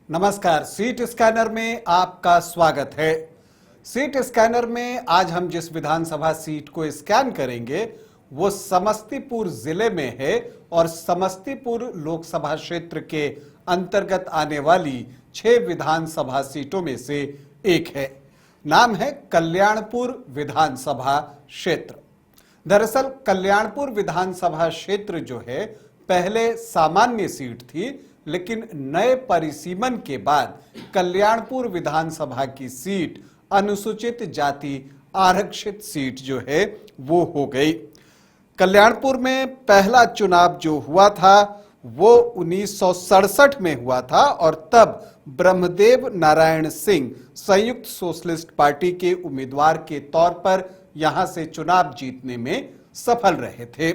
नमस्कार, seat scanner में आपका स्वागत है। सीट स्कैनर में आज हम जिस विधानसभा सीट को स्कैन करेंगे वो समस्तीपुर जिले में है और समस्तीपुर लोकसभा क्षेत्र के अंतर्गत आने वाली 6 विधानसभा सीटों में से एक है। नाम है कल्याणपुर विधानसभा क्षेत्र। दरअसल कल्याणपुर विधानसभा क्षेत्र जो है पहले सामान्य सीट थी, लेकिन नए परिसीमन के बाद कल्याणपुर विधानसभा की सीट अनुसूचित जाति आरक्षित सीट जो है वो हो गई। कल्याणपुर में पहला चुनाव जो हुआ था वो 1967 में हुआ था और तब ब्रह्मदेव नारायण सिंह संयुक्त सोशलिस्ट पार्टी के उम्मीदवार के तौर पर यहां से चुनाव जीतने में सफल रहे थे।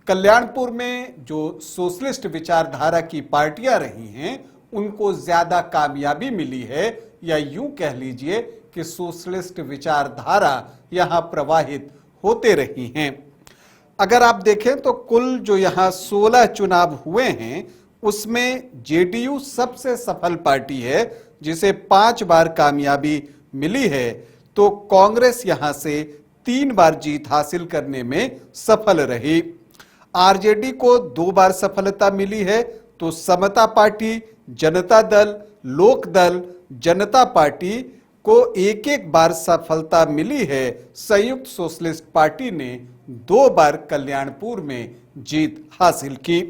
कल्याणपुर में जो सोशलिस्ट विचारधारा की पार्टियां रही हैं उनको ज्यादा कामयाबी मिली है, या यूं कह लीजिए कि सोशलिस्ट विचारधारा यहां प्रवाहित होते रही हैं। अगर आप देखें तो कुल जो यहां 16 चुनाव हुए हैं उसमें जेडीयू सबसे सफल पार्टी है जिसे 5 बार कामयाबी मिली है, तो कांग्रेस यहां से 3 बार जीत हासिल करने में सफल रही। आरजेडी को 2 बार सफलता मिली है, तो समता पार्टी, जनता दल, लोक दल, जनता पार्टी को एक बार सफलता मिली है। संयुक्त सोशलिस्ट पार्टी ने 2 बार कल्याणपुर में जीत हासिल की।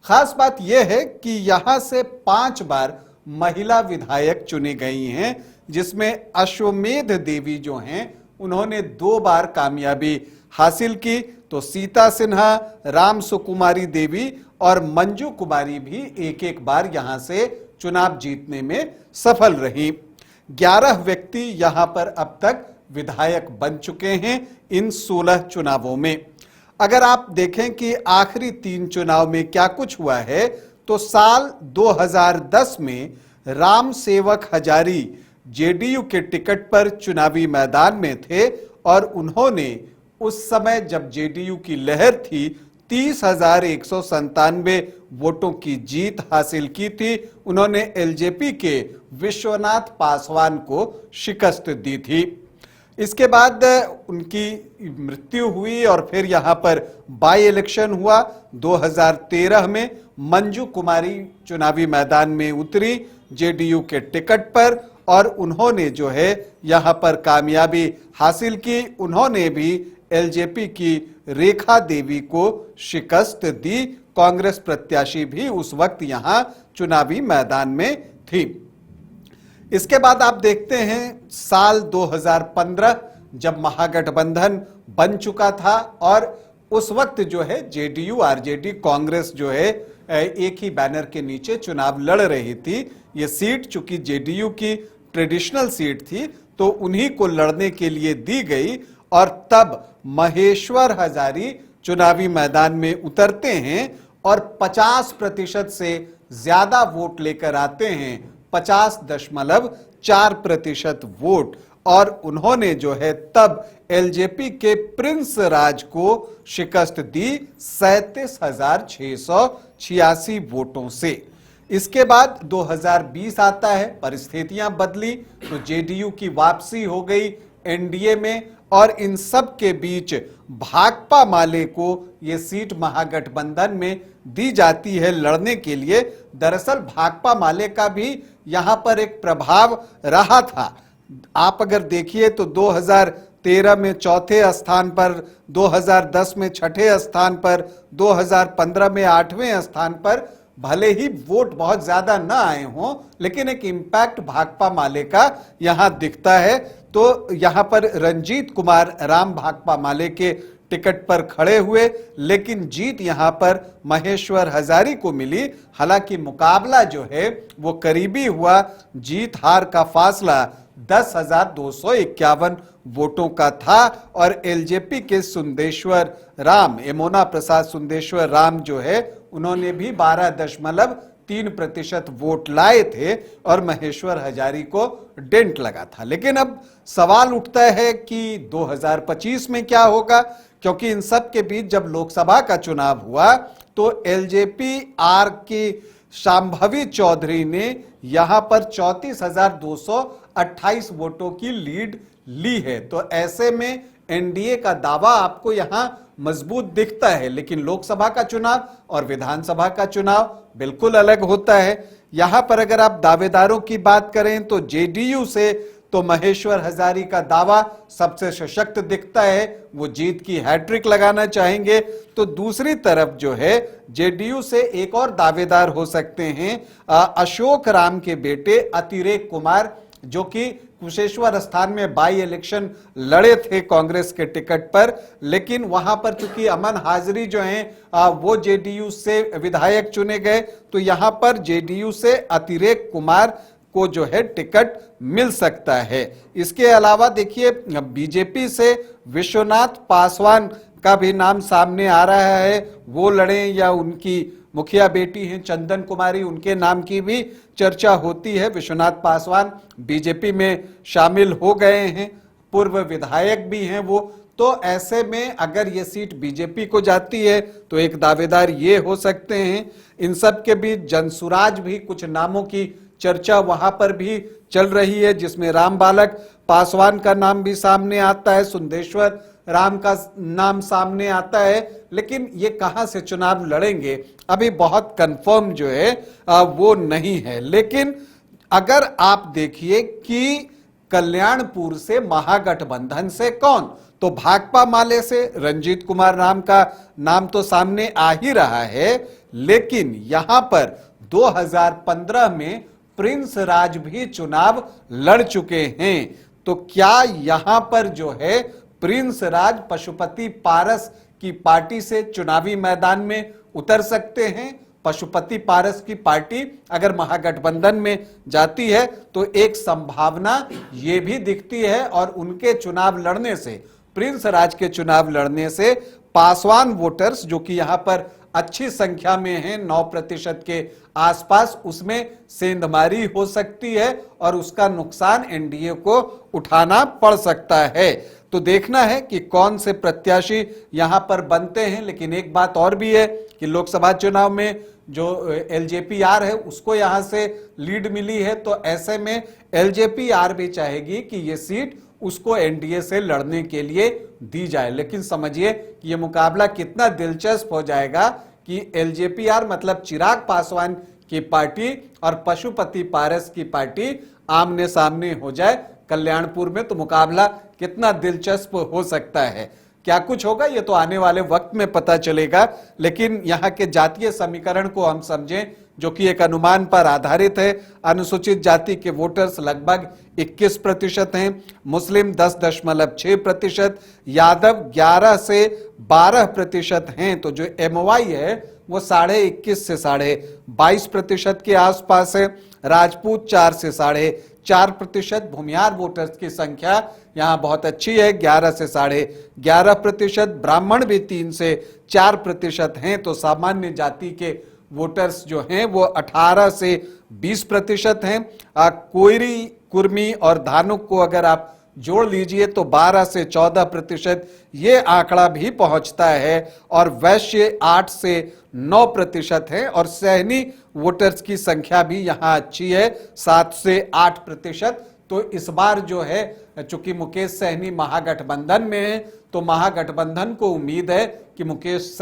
खास बात यह है कि यहां से 5 बार महिला विधायक चुनी गई हैं, जिसमें अश्वमेध देवी जो हैं उन्होंने 2 बार कामयाबी हासिल की, तो सीता सिन्हा, राम सुकुमारी देवी और मंजू कुमारी भी एक बार यहां से चुनाव जीतने में सफल रही। 11 व्यक्ति यहां पर अब तक विधायक बन चुके हैं इन 16 चुनावों में। अगर आप देखें कि आखिरी 3 चुनाव में क्या कुछ हुआ है, तो साल 2010 में राम सेवक हजारी जेडीयू के टिकट पर चुनावी मैदान में थे और उन्होंने उस समय जब जेडीयू की लहर थी 30,197 वोटों की जीत हासिल की थी। उन्होंने एलजेपी के विश्वनाथ पासवान को शिकस्त दी थी। इसके बाद उनकी मृत्यु हुई और फिर यहां पर बाई इलेक्शन हुआ 2013 में। मंजू कुमारी चुनावी मैदान में उतरी जेडीयू के टिकट पर और उन्होंने जो है यहां पर कामयाबी हासिल की। उन्होंने भी एलजेपी की रेखा देवी को शिकस्त दी। कांग्रेस प्रत्याशी भी उस वक्त यहां चुनावी मैदान में थी। इसके बाद आप देखते हैं साल 2015 जब महागठबंधन बन चुका था और उस वक्त जो है जेडीयू आरजेडी कांग्रेस जो है एक ही बैनर के नीचे चुनाव लड़ रही थी। ये सीट चूंकि जेडीयू की ट्रेडिशनल सीट थी तो उन्हीं को लड़ने के लिए दी गई और तब महेश्वर हजारी चुनावी मैदान में उतरते हैं और 50% से ज्यादा वोट लेकर आते हैं, 50.4% वोट, और उन्होंने जो है तब एलजेपी के प्रिंस राज को शिकस्त दी 37,686 वोटों से। इसके बाद 2020 आता है, परिस्थितियां बदली तो जेडीयू की वापसी हो गई एनडीए में और इन सब के बीच भाकपा माले को यह सीट महागठबंधन में दी जाती है लड़ने के लिए। दरअसल भाकपा माले का भी यहां पर एक प्रभाव रहा था। आप अगर देखिए तो 2013 में 4थे स्थान पर, 2010 में 6ठे स्थान पर, 2015 में 8वें स्थान पर। भले ही वोट बहुत ज्यादा ना आए हों, लेकिन एक इंपैक्ट भाकपा माले का यहां दिखता है। तो यहां पर रंजीत कुमार राम भाकपा माले के टिकट पर खड़े हुए, लेकिन जीत यहां पर महेश्वर हजारी को मिली। हालांकि मुकाबला जो है वो करीबी हुआ, जीत हार का फासला 10,251 वोटों का था और एलजेपी के सुंदेश्वर राम, यमुना प्रसाद सुंदेश्वर राम जो है उन्होंने भी 12.3% वोट लाए थे और महेश्वर हजारी को डेंट लगा था। लेकिन अब सवाल उठता है कि 2025 में क्या होगा, क्योंकि इन सब के बीच जब लोकसभा का चुनाव हुआ तो एलजेपी आर की शांभवी चौधरी ने यहां पर 34,228 वोटों की लीड ली है। तो ऐसे में एनडीए का दावा आपको यहां मजबूत दिखता है, लेकिन लोकसभा का चुनाव और विधानसभा का चुनाव बिल्कुल अलग होता है। यहां पर अगर आप दावेदारों की बात करें तो जेडीयू से तो महेश्वर हजारी का दावा सबसे सशक्त दिखता है, वो जीत की हैट्रिक लगाना चाहेंगे। तो दूसरी तरफ जो है जेडीयू से एक और दावेदार हो सकते हैं अशोक राम के बेटे अतिरेक कुमार, जो कि कुशेश्वर स्थान में बाई इलेक्शन लड़े थे कांग्रेस के टिकट पर, लेकिन वहां पर चूंकि अमन हाजरी जो हैं वो जेडीयू से विधायक चुने गए, तो यहां पर जेडीयू से अतिरेक कुमार को जो है टिकट मिल सकता है। इसके अलावा देखिए बीजेपी से विश्वनाथ पासवान का भी नाम सामने आ रहा है, वो लड़े या उनकी मुखिया बेटी हैं चंदन कुमारी, उनके नाम की भी चर्चा होती है। विश्वनाथ पासवान बीजेपी में शामिल हो गए हैं, पूर्व विधायक भी हैं वो। तो ऐसे में अगर ये सीट बीजेपी को जाती है तो एक दावेदार ये हो सकते हैं। इन सब के बीच जनसुराज भी कुछ नामों की चर्चा वहां पर भी चल रही है, जिसमें राम बालक पासवान का नाम भी सामने आता है, सुंदेश्वर राम का नाम सामने आता है। लेकिन ये कहां से चुनाव लड़ेंगे अभी बहुत कंफर्म जो है वो नहीं है। लेकिन अगर आप देखिए कि कल्याणपुर से महागठबंधन से कौन, तो भाकपा माले से रंजीत कुमार राम का नाम तो सामने आ ही रहा है, लेकिन यहां पर 2015 में प्रिंस राज भी चुनाव लड़ चुके हैं। तो क्या यहां पर जो है प्रिंस राज पशुपति पारस की पार्टी से चुनावी मैदान में उतर सकते हैं? पशुपति पारस की पार्टी अगर महागठबंधन में जाती है तो एक संभावना ये भी दिखती है, और उनके चुनाव लड़ने से, प्रिंस राज के चुनाव लड़ने से पासवान वोटर्स जो कि यहां पर अच्छी संख्या में हैं, 9% के आसपास, उसमें सेंधमारी हो सकती है और उसका नुकसान एनडीए को उठाना पड़ सकता है। तो देखना है कि कौन से प्रत्याशी यहां पर बनते हैं। लेकिन एक बात और भी है कि लोकसभा चुनाव में जो एलजेपीआर है उसको यहां से लीड मिली है, तो ऐसे में एलजेपीआर भी चाहेगी कि ये सीट उसको एनडीए से लड़ने के लिए दी जाए। लेकिन समझिए कि यह मुकाबला कितना दिलचस्प हो जाएगा कि एलजेपीआर मतलब चिराग पासवान की पार्टी और पशुपति पारस की पार्टी आमने सामने हो जाए कल्याणपुर में, तो मुकाबला कितना दिलचस्प हो सकता है। क्या कुछ होगा ये तो आने वाले वक्त में पता चलेगा। लेकिन यहाँ के जातीय समीकरण को हम समझें, जो कि एक अनुमान पर आधारित है। अनुसूचित जाति के वोटर्स लगभग 21% हैं, मुस्लिम 10.6%, यादव 11 से 12% हैं। तो जो एमवाई है वो 21.5 से 22% के आसपास है, राजपूत 4 से 4.5%, भूमियार वोटर्स की संख्या यहाँ बहुत अच्छी है, 11 से 11.5%, ब्राह्मण भी 3 से 4% हैं। तो सामान्य जाति के वोटर्स जो हैं वो 18 से 20% हैं। कोयरी, कुर्मी और धानुक को अगर आप जोड़ लीजिए तो 12 से 14% ये आंकड़ा भी पहुंचता है, और वैश्य 8 से 9% है, और सहनी वोटर्स की संख्या भी यहां अच्छी है, 7 से 8%। तो इस बार जो है चूंकि मुकेश सहनी महागठबंधन में है, तो महागठबंधन को उम्मीद है कि मुकेश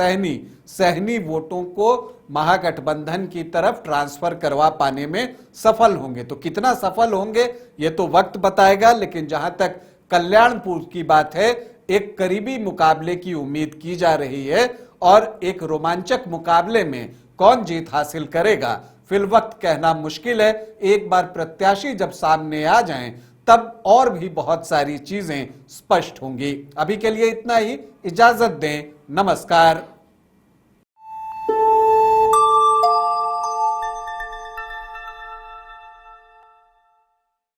सहनी वोटों को महागठबंधन की तरफ ट्रांसफर करवा पाने में सफल होंगे। तो कितना सफल होंगे ये तो वक्त बताएगा, लेकिन जहां तक कल्याणपुर की बात है, एक करीबी मुकाबले की उम्मीद की जा रही है, और एक रोमांचक मुकाबले में कौन जीत हासिल करेगा फिल वक्त कहना मुश्किल है। एक बार प्रत्याशी जब सामने आ जाएं तब और भी बहुत सारी चीजें स्पष्ट होंगी। अभी के लिए इतना ही, इजाजत दें, नमस्कार।